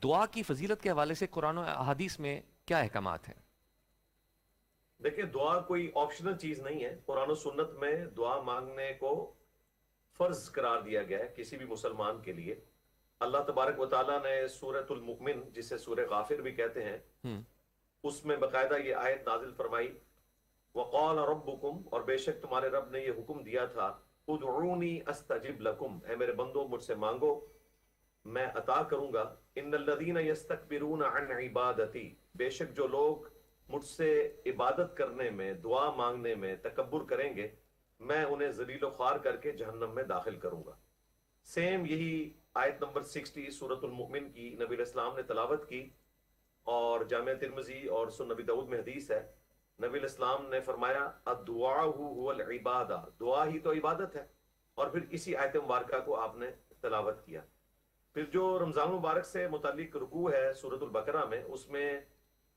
دعا کی فضیلت کے حوالے سے قرآن و احادیث میں کیا احکامات ہیں؟ دیکھیں، دعا کوئی آپشنل چیز نہیں ہے. قرآن و سنت میں دعا مانگنے کو فرض قرار دیا گیا ہے کسی بھی مسلمان کے لیے. اللہ تبارک و تعالیٰ نے سورۃ المؤمن، جسے سورہ غافر بھی کہتے ہیں، ہم، اس میں باقاعدہ یہ آیت نازل فرمائی، وقال ربکم، اور بے شک تمہارے رب نے یہ حکم دیا تھا، ادعونی استجب لکم، اے میرے بندو مجھ سے مانگو میں عطا کروں گا. ان الذین یستکبرون عن عبادتی، بے شک جو لوگ مجھ سے عبادت کرنے میں، دعا مانگنے میں تکبر کریں گے، میں انہیں ذلیل و خوار کر کے جہنم میں داخل کروں گا. سیم یہی آیت نمبر 60 سورۃ المؤمن کی نبی علیہ السلام نے تلاوت کی، اور جامع ترمذی اور سنن نبی داؤد میں حدیث ہے، نبی علیہ السلام نے فرمایا الدعاء هو العبادہ، دعا ہی تو عبادت ہے. اور پھر اسی آیت مبارکہ کو آپ نے تلاوت کیا. پھر جو رمضان مبارک سے متعلق رکوع ہے سورۃ البقرہ میں، اس میں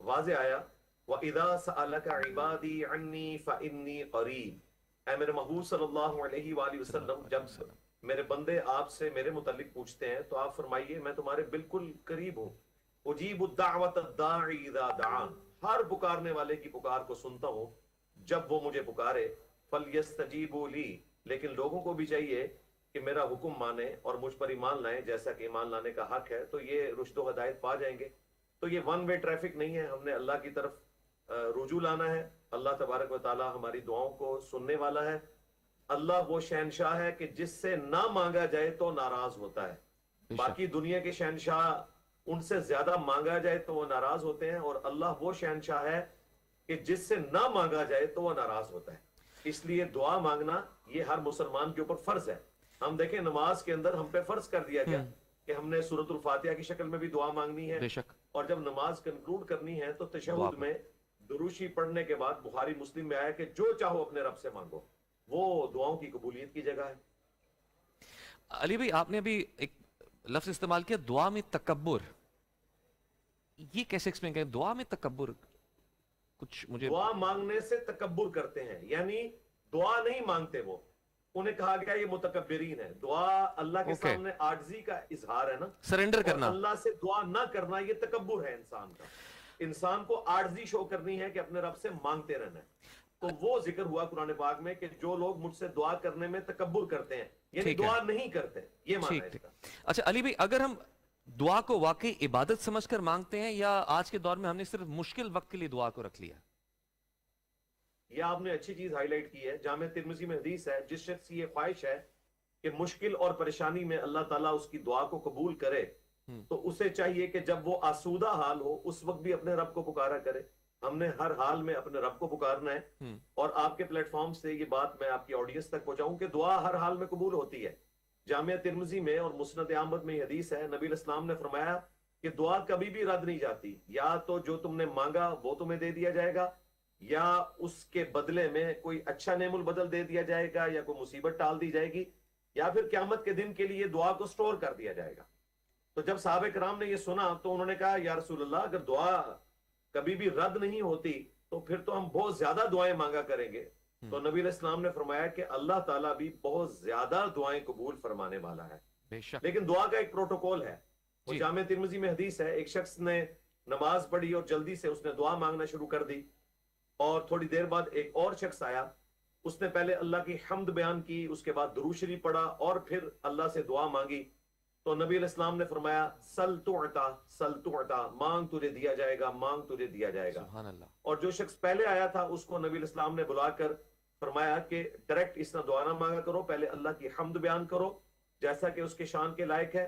واضح آیا وَإِذَا سَأَلَكَ عِبَادِي عَنِّي فَإِنِّي قَرِيبٌ، اے میرے محبوب صلی اللہ علیہ وآلہ صلی اللہ وسلم، علیہ جب وسلم. میرے بندے آپ سے میرے متعلق پوچھتے ہیں تو آپ فرمائیے میں تمہارے بالکل قریب ہوں. اجیب الدعوت الداعی اذا دعان، ہر پکارنے والے کی پکار کو سنتا ہوں جب وہ مجھے پکارے. فلیستجیبوا لی، لیکن لوگوں کو بھی چاہیے کہ میرا حکم مانے اور مجھ پر ایمان لائیں جیسا کہ ایمان لانے کا حق ہے، تو یہ رشد و ہدایت پا جائیں گے. تو یہ ون وے ٹریفک نہیں ہے، ہم نے اللہ کی طرف رجوع لانا ہے. اللہ تبارک و تعالی ہماری دعاؤں کو سننے والا ہے. اللہ وہ شہنشاہ ہے کہ جس سے نہ مانگا جائے تو ناراض ہوتا ہے. بے شک. باقی دنیا کے شہنشاہ ان سے زیادہ مانگا جائے تو وہ ناراض ہوتے ہیں، اور اللہ وہ شہنشاہ ہے کہ جس سے نہ مانگا جائے تو وہ ناراض ہوتا ہے. اس لیے دعا مانگنا یہ ہر مسلمان کے اوپر فرض ہے. ہم دیکھیں نماز کے اندر ہم پہ فرض کر دیا گیا ہم، کہ ہم نے سورۃ الفاتحہ کی شکل میں بھی دعا مانگنی ہے، بے شک. اور جب نماز کنکلوڈ کرنی ہے تو دعا تشہد پڑھ. میں دروشی پڑھنے کے بعد بخاری مسلم میں آیا کہ جو چاہو اپنے رب سے مانگو. وہ دعاؤں کی قبولیت کی جگہ ہے. علی بھائی، آپ نے ابھی ایک لفظ استعمال کیا، دعا میں تکبر. یہ کیسے ایکسپلین کریں؟ دعا میں تکبر کچھ مجھے. دعا مانگنے سے تکبر کرتے ہیں، یعنی دعا نہیں مانگتے وہ، انہیں کہا گیا یہ متکبرین ہے. دعا اللہ کے اوکے، سامنے عاجزی کا اظہار ہے نا، سرنڈر اور کرنا. اللہ سے دعا نہ کرنا یہ تکبر ہے انسان کا. انسان کو عاجزی شو کرنی ہے کہ اپنے رب سے مانگتے رہنا ہے. تو وہ ذکر ہوا قرآن پاک میں کہ جو لوگ مجھ سے دعا کرنے میں تکبر کرتے ہیں، یعنی ٹھیک ہے، دعا نہیں کرتے، یہ معنی ہے ٹھیک اس ٹھیک. کا. اچھا علی بھائی، اگر ہم دعا کو واقعی عبادت سمجھ کر مانگتے ہیں، یا آج کے دور میں ہم نے صرف مشکل وقت کے لیے دعا کو رکھ لیا؟ یہ آپ نے اچھی چیز ہائی لائٹ کی ہے. جامع ترمذی میں حدیث ہے، جس شخص کی یہ خواہش ہے کہ مشکل اور پریشانی میں اللہ تعالیٰ اس کی دعا کو قبول کرے، ہم، تو اسے چاہیے کہ جب وہ آسودہ حال ہو اس وقت بھی اپنے رب کو پکارا کرے. ہم نے ہر حال میں اپنے رب کو پکارنا ہے. ہم. اور آپ کے پلیٹ فارم سے یہ بات میں آپ کی آڈینس تک پہنچاؤں کہ دعا ہر حال میں قبول ہوتی ہے. جامعہ ترمذی میں اور مسند احمد میں یہ حدیث ہے، نبی علیہ السلام نے فرمایا کہ دعا کبھی بھی رد نہیں جاتی. یا تو جو تم نے مانگا وہ تمہیں دے دیا جائے گا، یا اس کے بدلے میں کوئی اچھا نعم البدل دے دیا جائے گا، یا کوئی مصیبت ٹال دی جائے گی، یا پھر قیامت کے دن کے لیے دعا کو سٹور کر دیا جائے گا. تو جب صحابہ کرام نے یہ سنا تو انہوں نے کہا یا رسول اللہ، اگر دعا کبھی بھی رد نہیں ہوتی تو پھر تو ہم بہت زیادہ دعائیں مانگا کریں گے. تو نبی علیہ السلام نے فرمایا کہ اللہ تعالیٰ بھی بہت زیادہ دعائیں قبول فرمانے والا ہے. بے شک. لیکن دعا کا ایک پروٹوکول ہے. وہ جی. جامع ترمذی میں حدیث ہے، ایک شخص نے نماز پڑھی اور جلدی سے اس نے دعا مانگنا شروع کر دی، اور تھوڑی دیر بعد ایک اور شخص آیا، اس نے پہلے اللہ کی حمد بیان کی، اس کے بعد درود شریف پڑھا، اور پھر اللہ سے دعا مانگی. تو نبی علیہ السلام نے فرمایا سل تعطا، سل تعطا، مانگ تجھے دیا جائے گا، مانگ تجھے دیا جائے گا. سبحان اللہ. اور جو شخص پہلے آیا تھا اس کو نبی علیہ السلام نے بلا کر فرمایا کہ ڈائریکٹ اس طرح دعا نہ مانگا کرو، پہلے اللہ کی حمد بیان کرو جیسا کہ اس کے شان کے لائق ہے،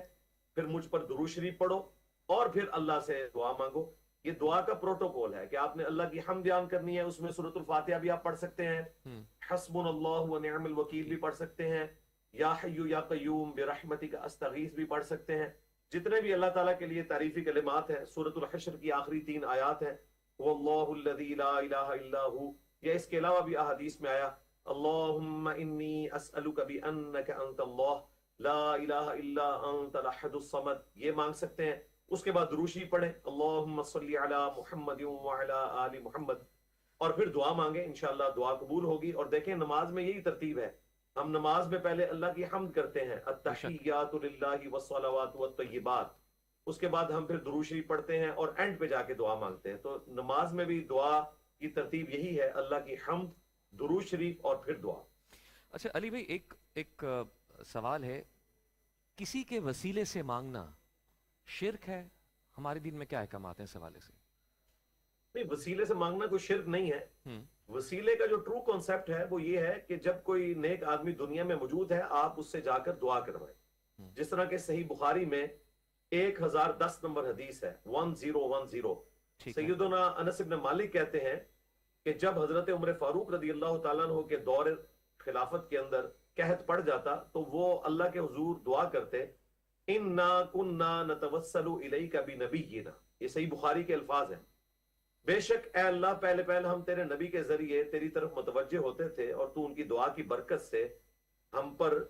پھر مجھ پر درود شریف پڑھو، اور پھر اللہ سے دعا مانگو. یہ دعا کا پروٹوکول ہے کہ آپ نے اللہ کی حمد بیان کرنی ہے. اس میں سورۃ الفاتحہ بھی آپ پڑھ سکتے ہیں، ہم. حسبنا اللہ و نعم الوکیل بھی پڑھ سکتے ہیں، یا حی یا قیوم برحمتک استغیث بھی پڑھ سکتے ہیں. جتنے بھی اللہ تعالیٰ کے لیے تعریفی کلمات ہیں، سورۃ الحشر کی آخری 3 آیات ہیں، واللہ الذی لا الہ الا ہو. یا اس کے علاوہ بھی احادیث میں آیا اللہم انی اسألک بانک انت اللہ لا الہ الا انت الاحد الصمد، یہ مانگ سکتے ہیں. اس کے بعد دروشی پڑھیں اللہم صلی علی محمد وعلی آل محمد، اور پھر دعا مانگیں، انشاءاللہ دعا قبول ہوگی. اور دیکھیں نماز میں یہی ترتیب ہے، ہم نماز میں پہلے اللہ کی حمد کرتے ہیں، بے شک. التحیات للہ والصلوات والطیبات، اس کے بعد ہم پھر درود شریف پڑھتے ہیں اور اینڈ پہ جا کے دعا مانگتے ہیں. تو نماز میں بھی دعا کی ترتیب یہی ہے، اللہ کی حمد، درود شریف اور پھر دعا. اچھا علی بھائی، ایک سوال ہے، کسی کے وسیلے سے مانگنا شرک ہے؟ ہمارے دین میں کیا احکامات ہیں اس حوالے سے؟ نہیں، وسیلے سے مانگنا کوئی شرک نہیں ہے. ہم، وسیلے کا جو ٹرو کانسیپٹ ہے وہ یہ ہے کہ جب کوئی نیک آدمی دنیا میں موجود ہے آپ اس سے جا کر دعا کروائیں. ہم، جس طرح کہ صحیح بخاری میں 1010 نمبر حدیث ہے، 1010. ٹھیک ہے. سیدنا انس بن مالک کہتے ہیں کہ جب حضرت عمر فاروق رضی اللہ تعالیٰ عنہ کے دور خلافت کے اندر قحط پڑ جاتا تو وہ اللہ کے حضور دعا کرتے، اِنَّا كُنَّا نَتَوَسَّلُ إِلَيْكَ بِنَبِيِّنَا. یہ صحیح بخاری کے الفاظ ہیں. بے شک اے اللہ، پہلے ہم تیرے نبی کے ذریعے تیری طرف متوجہ ہوتے تھے اور تو ان کی دعا کی برکت سے ہم پر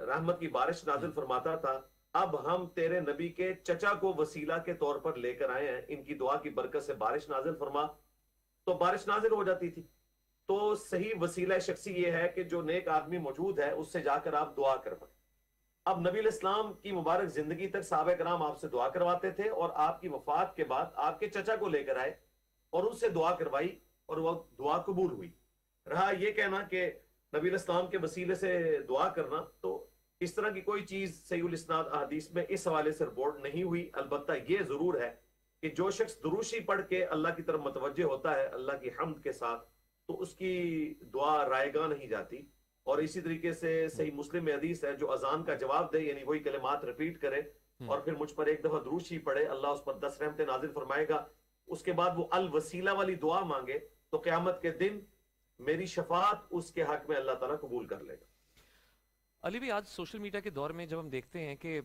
رحمت کی بارش نازل فرماتا تھا. اب ہم تیرے نبی کے چچا کو وسیلہ کے طور پر لے کر آئے ہیں، ان کی دعا کی برکت سے بارش نازل فرما. تو بارش نازل ہو جاتی تھی. تو صحیح وسیلہ شخصی یہ ہے کہ جو نیک آدمی موجود ہے اس سے جا کر آپ دعا کروائیں. اب نبی الاسلام کی مبارک زندگی تک صحابہ کرام آپ سے دعا کرواتے تھے اور آپ کی وفات کے بعد آپ کے چچا کو لے کر آئے اور ان سے دعا کروائی اور وہ دعا قبول ہوئی. رہا یہ کہنا کہ نبی الاسلام کے وسیلے سے دعا کرنا، تو اس طرح کی کوئی چیز صحیح الاسناد احادیث میں اس حوالے سے رپورٹ نہیں ہوئی. البتہ یہ ضرور ہے کہ جو شخص دروشی پڑھ کے اللہ کی طرف متوجہ ہوتا ہے اللہ کی حمد کے ساتھ، تو اس کی دعا رائے گاہ نہیں جاتی. اور اسی طریقے سے صحیح مسلم میں حدیث ہے، جو اذان کا جواب دے یعنی وہی کلمات ریپیٹ کرے اور پھر مجھ پر ایک دفعہ درود شریف پڑھے، اللہ اس پر 10 رحمتیں نازل فرمائے گا. اس کے بعد وہ الوسیلہ والی دعا مانگے تو قیامت کے دن میری شفاعت اس کے حق میں اللہ تعالیٰ قبول کر لے گا. علی بھی آج سوشل میڈیا کے دور میں جب ہم دیکھتے ہیں کہ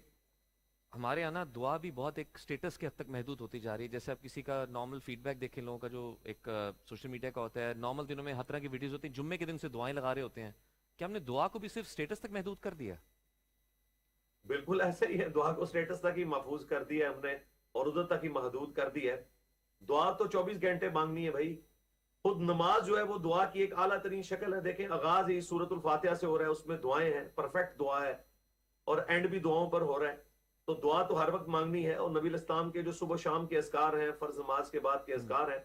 ہمارے یہاں نا دعا بھی بہت ایک سٹیٹس کے حد تک محدود ہوتی جا رہی ہے. جیسے آپ کسی کا نارمل فیڈ بیک دیکھیں، لوگوں کا جو ایک سوشل میڈیا کا ہوتا ہے، نارمل دنوں میں ہر طرح کی ویڈیوز ہوتی ہیں، جمعے کے دن سے دعائیں لگا رہے ہوتے ہیں. کیا ہم نے دعا کو بھی صرف سٹیٹس تک محدود کر دیا؟ بالکل ایسے ہی ہے، دعا کو سٹیٹس تک ہی محفوظ کر دیا ہے ہم نے اور ادھر تک ہی محدود کر دی ہے. دعا تو 24 گھنٹے مانگنی ہے بھائی. خود نماز جو ہے وہ دعا کی ایک اعلیٰ ترین شکل ہے. دیکھیں آغاز ہی سورۃ الفاتحہ سے ہو رہا ہے، اس میں دعائیں ہیں، پرفیکٹ دعا ہے اور اینڈ بھی دعاؤں پر ہو رہا ہے. تو دعا تو ہر وقت مانگنی ہے. اور نبی الاسلام کے جو صبح شام کے اذکار ہیں، فرض نماز کے بعد کے اذکار ہیں،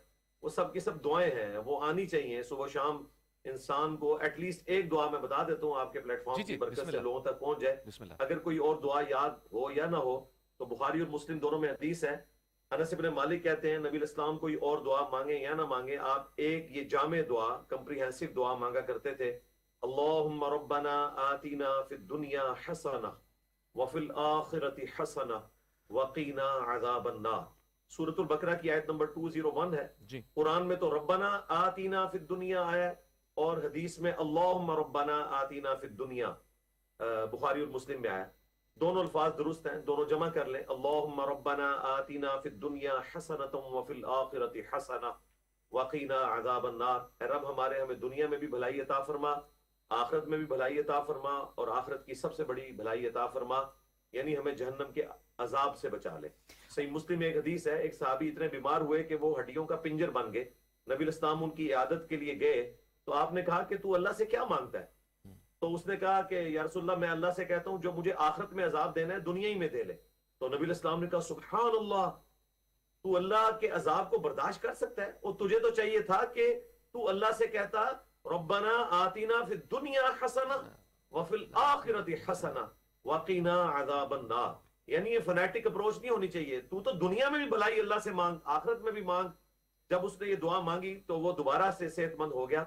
وہ سب کی سب دعائیں ہیں، وہ آنی چاہیے. صبح شام انسان کو ایٹ لیسٹ ایک دعا میں بتا دیتا ہوں آپ کے پلیٹ فارم کی بسم برکت سے اللہ، لوگوں تک پہنچ جائے. بسم اللہ. اگر کوئی اور دعا یاد ہو یا نہ ہو تو بخاری اور مسلم دونوں میں حدیث ہے. انس بن مالک کہتے ہیں نبی الاسلام کوئی اور دعا مانگے یا نہ مانگے، آپ ایک یہ جامع دعا، کمپریہنسو دعا مانگا کرتے تھے. اللہم ربنا آتینا فی الدنیا حسنہ وفی الآخرۃ حسنہ وقینا عذاب النار. سورۃ البقرہ کی آیت نمبر 201 ہے. جی قرآن میں تو ربنا آتینا فی الدنیا آیا ہے اور حدیث میں اللہم ربنا آتینا فی الدنیا بخاری اور مسلم میں آیا. دونوں الفاظ درست ہیں، دونوں جمع کر لیں. اللہم ربنا آتینا فی الدنیا حسنۃ وفی الآخرۃ حسنہ وقینا عذاب النار. اے رب ہمارے ہمیں دنیا میں بھی بھلائی عطا فرما، آخرت میں بھی بھلائی عطا فرما اور آخرت کی سب سے بڑی بھلائی عطا فرما، یعنی ہمیں جہنم کے عذاب سے بچا لے. صحیح مسلم میں ایک حدیث ہے، ایک صحابی اتنے بیمار ہوئے کہ وہ ہڈیوں کا پنجر بن گئے. نبی الاسلام ان کی عیادت کے لیے گئے تو آپ نے کہا کہ تو اللہ سے کیا مانگتا ہے؟ تو اس نے کہا کہ یا رسول اللہ، میں اللہ سے کہتا ہوں جو مجھے آخرت میں عذاب دینا ہے دنیا ہی میں دے لے. تو نبی الاسلام نے کہا سبحان اللہ، تو اللہ کے عذاب کو برداشت کر سکتا ہے؟ اور تجھے تو چاہیے تھا کہ تو اللہ سے کہتا ربنا آتینا فی الدنیا حسنہ وفی الآخرۃ حسنہ وقینا عذاب النار. یعنی یہ فنیٹک اپروچ نہیں ہونی چاہیے. تو دنیا میں بھی بھلائی اللہ سے مانگ، آخرت میں بھی مانگ. جب اس نے یہ دعا مانگی تو وہ دوبارہ سے صحت مند ہو گیا.